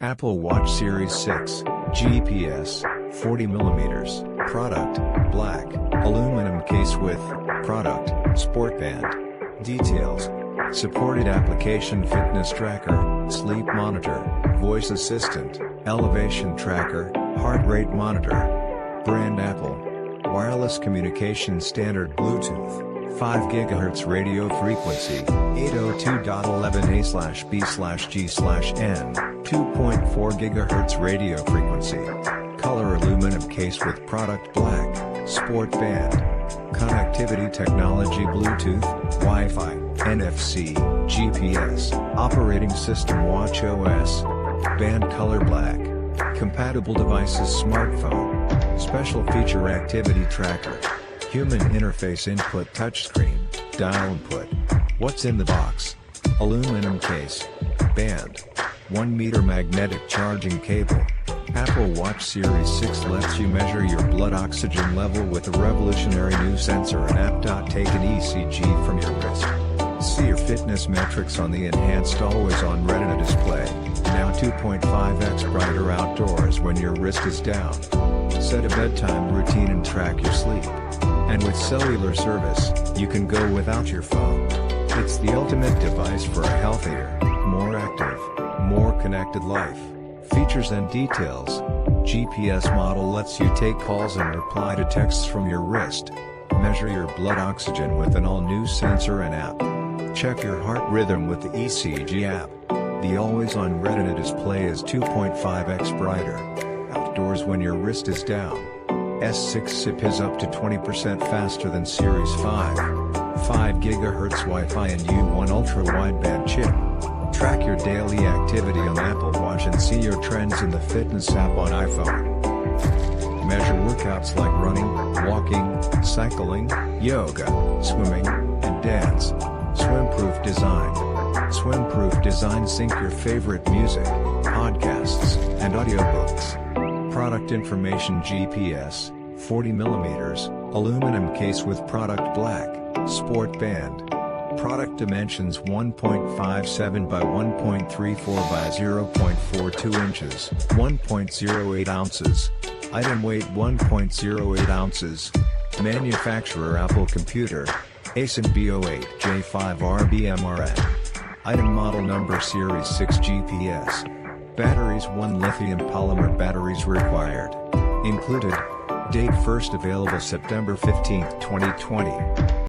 Apple Watch Series 6, GPS, 40mm, product, black, aluminum case with, product, sport band. Details: supported application fitness tracker, sleep monitor, voice assistant, elevation tracker, heart rate monitor. Brand Apple. Wireless communication standard Bluetooth, 5 GHz radio frequency, 802.11a/b/g/n, 2.4 GHz radio frequency. Color aluminum case with product black, sport band. Connectivity technology Bluetooth, Wi-Fi, NFC, GPS, operating system watchOS. Band color black. Compatible devices smartphone. Special feature activity tracker. Human interface input touchscreen, dial input. What's in the box? Aluminum case. Band. 1 meter magnetic charging cable. Apple Watch Series 6 lets you measure your blood oxygen level with a revolutionary new sensor and app. Take an ECG from your wrist. See your fitness metrics on the enhanced always-on Retina display, now 2.5x brighter outdoors when your wrist is down. Set a bedtime routine and track your sleep. And with cellular service, you can go without your phone. It's the ultimate device for a healthier, more active, more connected life. Features and details. GPS model lets you take calls and reply to texts from your wrist. Measure your blood oxygen with an all-new sensor and app. Check your heart rhythm with the ECG app. The always-on Retina display is 2.5x brighter outdoors when your wrist is down. S6 SIP is up to 20% faster than Series 5. 5 GHz Wi-Fi and U1 ultra-wideband chip. Track your daily activity on Apple Watch and see your trends in the fitness app on iPhone. Measure workouts like running, walking, cycling, yoga, swimming, and dance. Swim-proof design. Swim-proof design. Sync your favorite music, podcasts, and audiobooks. Product information GPS, 40mm, aluminum case with product black, sport band. Product dimensions 1.57 by 1.34 by 0.42 inches, 1.08 ounces. Item weight 1.08 ounces. Manufacturer Apple Computer, ASIN B08J5RBMRN. Item model number Series 6 GPS. Batteries 1 lithium polymer batteries required. Included. Date first available September 15, 2020.